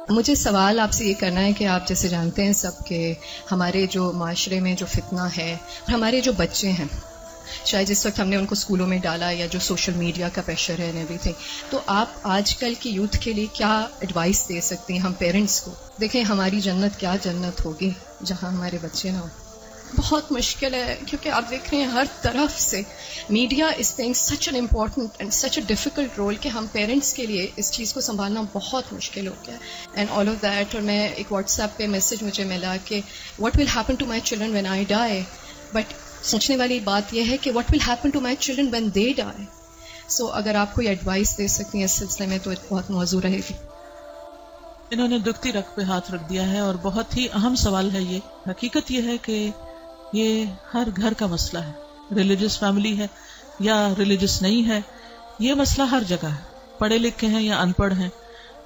مجھے سوال آپ سے یہ کرنا ہے کہ آپ جیسے جانتے ہیں سب کہ ہمارے جو معاشرے میں جو فتنہ ہے، ہمارے جو بچے ہیں، شاید جس وقت ہم نے ان کو اسکولوں میں ڈالا یا جو سوشل میڈیا کا پریشر ہے اینڈ ایوری تھنگ، تو آپ آج کل کی یوتھ کے لیے کیا ایڈوائس دے سکتی ہیں ہم پیرنٹس کو؟ دیکھیں ہماری جنت کیا جنت ہوگی جہاں ہمارے بچے نہ ہوں. بہت مشکل ہے کیونکہ آپ دیکھ رہے ہیں ہر طرف سے media is playing such an important and such a difficult role کہ ہم پیرنٹس کے لیے اس چیز کو سنبھالنا بہت مشکل ہو گیا ہے اینڈ آل آف دیٹ. اور میں ایک واٹس ایپ پہ میسج مجھے ملا کہ what will happen to my children when I die, but سوچنے والی بات یہ ہے کہ what will happen to my children when they die. So اگر آپ کوئی ایڈوائس دے سکتی ہیں اس سلسلے میں تو بہت موزوں رہے گی. انہوں نے دکھتی رگ پہ ہاتھ رکھ دیا ہے اور بہت ہی اہم سوال ہے یہ. حقیقت یہ ہے کہ یہ ہر گھر کا مسئلہ ہے، ریلیجس فیملی ہے یا ریلیجس نہیں ہے، یہ مسئلہ ہر جگہ ہے، پڑھے لکھے ہیں یا ان پڑھ ہیں.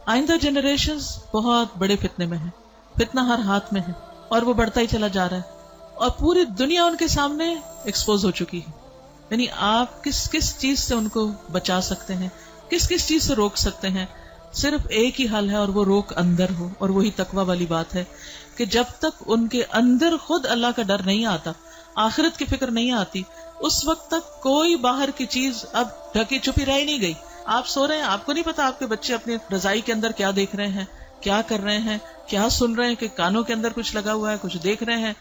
آئندہ جنریشنز بہت بڑے فتنے میں ہیں، فتنہ ہر ہاتھ میں ہے اور وہ بڑھتا ہی چلا جا رہا ہے اور پوری دنیا ان کے سامنے ایکسپوز ہو چکی ہے. یعنی آپ کس کس چیز سے ان کو بچا سکتے ہیں، کس کس چیز سے روک سکتے ہیں؟ صرف ایک ہی حل ہے اور وہ روک اندر ہو، اور وہی تقویٰ والی بات ہے کہ جب تک ان کے اندر خود اللہ کا ڈر نہیں آتا، آخرت کی فکر نہیں آتی، اس وقت تک کوئی باہر کی چیز اب ڈھکی چھپی رہ نہیں گئی. آپ سو رہے ہیں، آپ کو نہیں پتا آپ کے بچے اپنی رضائی کے اندر کیا دیکھ رہے ہیں، کیا کر رہے ہیں، کیا سن رہے ہیں، کہ کانوں کے اندر کچھ لگا ہوا ہے، کچھ دیکھ رہے ہیں.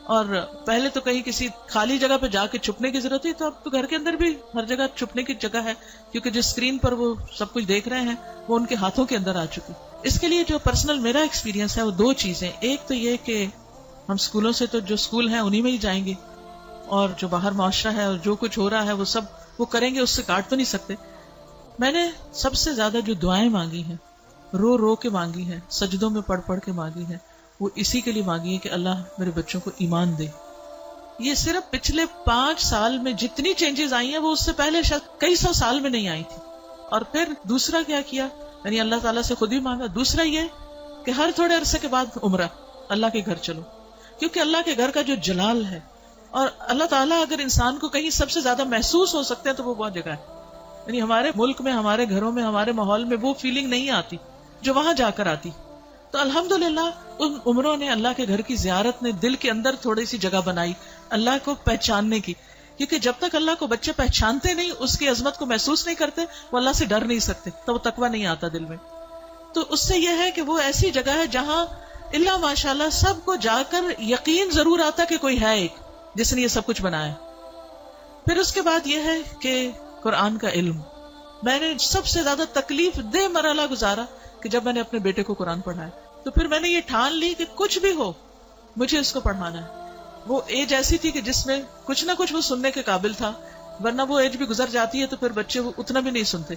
اور پہلے تو کہیں کسی خالی جگہ پہ جا کے چھپنے کی ضرورت تھی، تو اب تو گھر کے اندر بھی ہر جگہ چھپنے کی جگہ ہے، کیونکہ جس اسکرین پر وہ سب کچھ دیکھ رہے ہیں وہ ان کے ہاتھوں کے اندر آ چکی. اس کے لیے جو پرسنل میرا ایکسپیرینس ہے وہ دو چیزیں. ایک تو یہ کہ ہم اسکولوں سے تو جو اسکول ہیں انہی میں ہی جائیں گے، اور جو باہر معاشرہ ہے اور جو کچھ ہو رہا ہے وہ سب وہ کریں گے، اس سے کاٹ تو نہیں سکتے. میں نے سب سے زیادہ جو دعائیں مانگی ہیں، رو رو کے مانگی ہیں، سجدوں میں پڑھ پڑھ کے مانگی ہیں، وہ اسی کے لیے مانگی ہے کہ اللہ میرے بچوں کو ایمان دے. یہ صرف پچھلے 5 سال میں جتنی چینجز آئی ہیں وہ اس سے پہلے شاید کئی 100 سال میں نہیں آئی تھی. اور پھر دوسرا کیا کیا، یعنی اللہ تعالیٰ سے خود ہی مانگا. دوسرا یہ کہ ہر تھوڑے عرصے کے بعد عمرہ، اللہ کے گھر چلو، کیونکہ اللہ کے گھر کا جو جلال ہے، اور اللہ تعالیٰ اگر انسان کو کہیں سب سے زیادہ محسوس ہو سکتے ہیں تو وہ بہت جگہ ہے. یعنی ہمارے ملک میں، ہمارے گھروں میں، ہمارے ماحول میں وہ فیلنگ نہیں آتی جو وہاں جا کر آتی. تو الحمدللہ ان عمروں نے، اللہ کے گھر کی زیارت نے دل کے اندر تھوڑی سی جگہ بنائی اللہ کو پہچاننے کی. کیونکہ جب تک اللہ کو بچے پہچانتے نہیں، اس کی عظمت کو محسوس نہیں کرتے، وہ اللہ سے ڈر نہیں سکتے، تو وہ تقویٰ نہیں آتا دل میں. تو اس سے یہ ہے کہ وہ ایسی جگہ ہے جہاں اللہ ماشاءاللہ سب کو جا کر یقین ضرور آتا کہ کوئی ہے ایک جس نے یہ سب کچھ بنایا. پھر اس کے بعد یہ ہے کہ قرآن کا علم. میں نے سب سے زیادہ تکلیف دہ مرحلہ گزارا کہ جب میں نے اپنے بیٹے کو قرآن پڑھایا، تو پھر میں نے یہ ٹھان لی کہ کچھ بھی ہو مجھے اس کو پڑھانا ہے. وہ ایج ایسی تھی کہ جس میں کچھ نہ کچھ وہ سننے کے قابل تھا، ورنہ وہ ایج بھی گزر جاتی ہے تو پھر بچے وہ اتنا بھی نہیں سنتے.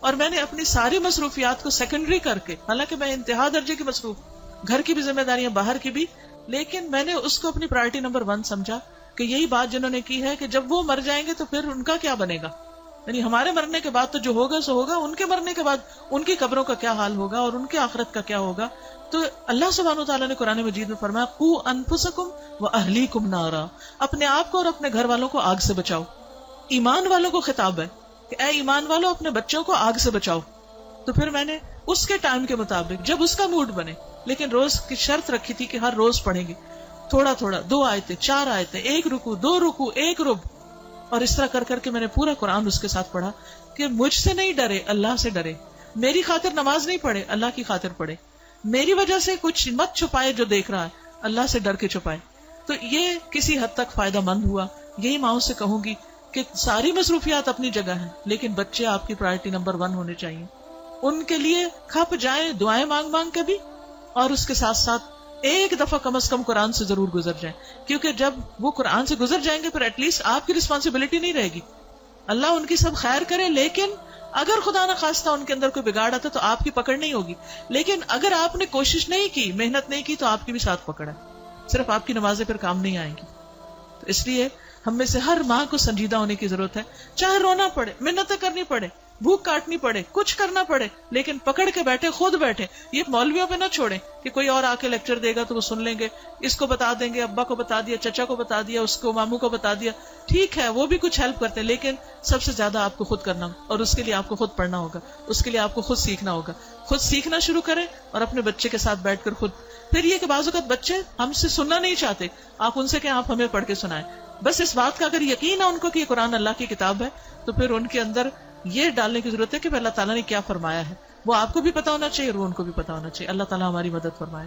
اور میں نے اپنی ساری مصروفیات کو سیکنڈری کر کے، حالانکہ میں انتہا درجے کی مصروف، گھر کی بھی ذمہ داریاں، باہر کی بھی، لیکن میں نے اس کو اپنی پرائرٹی نمبر 1 سمجھا کہ یہی بات جنہوں نے کی ہے کہ جب وہ مر جائیں گے تو پھر ان کا کیا بنے گا. یعنی ہمارے مرنے کے بعد تو جو ہوگا سو ہوگا، ان کے مرنے کے بعد ان کی قبروں کا کیا حال ہوگا اور ان کی آخرت کا کیا ہوگا. تو اللہ سبحانہ وتعالیٰ نے قرآن مجید میں فرمایا قوا انفسکم واہلیکم نارا، اپنے آپ کو اور اپنے گھر والوں کو آگ سے بچاؤ. ایمان والوں کو خطاب ہے کہ اے ایمان والوں اپنے بچوں کو آگ سے بچاؤ. تو پھر میں نے اس کے ٹائم کے مطابق جب اس کا موڈ بنے، لیکن روز کی شرط رکھی تھی کہ ہر روز پڑھیں گے تھوڑا تھوڑا، 2 آیتیں 4 آیتیں، 1 رکوع 2 رکوع 1 رب، اور اس طرح کر کر کے میں نے پورا قرآن اس کے ساتھ پڑھا کہ مجھ سے نہیں ڈرے، اللہ سے ڈرے. میری خاطر نماز نہیں پڑھے، اللہ کی خاطر پڑھے. میری وجہ سے کچھ مت چھپائے جو دیکھ رہا ہے، اللہ سے ڈر کے چھپائے. تو یہ کسی حد تک فائدہ مند ہوا. یہی ماؤں سے کہوں گی کہ ساری مصروفیات اپنی جگہ ہیں، لیکن بچے آپ کی پرائرٹی نمبر 1 ہونے چاہیے. ان کے لیے کھپ جائیں دعائیں مانگ مانگ کے بھی، اور اس کے ساتھ ساتھ ایک دفعہ کم از کم قرآن سے ضرور گزر جائیں. کیونکہ جب وہ قرآن سے گزر جائیں گے پھر ایٹ لیسٹ آپ کی رسپانسبلٹی نہیں رہے گی. اللہ ان کی سب خیر کرے، لیکن اگر خدا نہ خواستہ ان کے اندر کوئی بگاڑ آتا تو آپ کی پکڑ نہیں ہوگی. لیکن اگر آپ نے کوشش نہیں کی، محنت نہیں کی، تو آپ کی بھی ساتھ پکڑ ہے. صرف آپ کی نمازیں پھر کام نہیں آئیں گی. تو اس لیے ہم میں سے ہر ماں کو سنجیدہ ہونے کی ضرورت ہے. چاہے رونا پڑے، محنتیں کرنی پڑے، بھوک کاٹنی پڑے، کچھ کرنا پڑے، لیکن پکڑ کے بیٹھے، خود بیٹھے. یہ مولویوں پہ نہ چھوڑیں کہ کوئی اور آ کے لیکچر دے گا تو وہ سن لیں گے، اس کو بتا دیں گے، ابا کو بتا دیا، چچا کو بتا دیا، اس کو ماموں کو بتا دیا. ٹھیک ہے وہ بھی کچھ ہیلپ کرتے ہیں، لیکن سب سے زیادہ آپ کو خود کرنا ہوگا، اور اس کے لیے آپ کو خود پڑھنا ہوگا، اس کے لیے آپ کو خود سیکھنا ہوگا. خود سیکھنا شروع کریں اور اپنے بچے کے ساتھ بیٹھ کر خود. پھر یہ کہ بعض اوقات بچے ہم سے سننا نہیں چاہتے، آپ ان سے کہیں آپ ہمیں پڑھ کے سنائیں. بس اس بات کا اگر یقین ہے ان کو کہ یہ قرآن اللہ کی کتاب ہے، تو پھر ان کے اندر یہ ڈالنے کی ضرورت ہے کہ اللہ تعالیٰ نے کیا فرمایا ہے. وہ آپ کو بھی پتا ہونا چاہیے اور وہ ان کو بھی پتا ہونا چاہیے. اللہ تعالیٰ ہماری مدد فرمائے.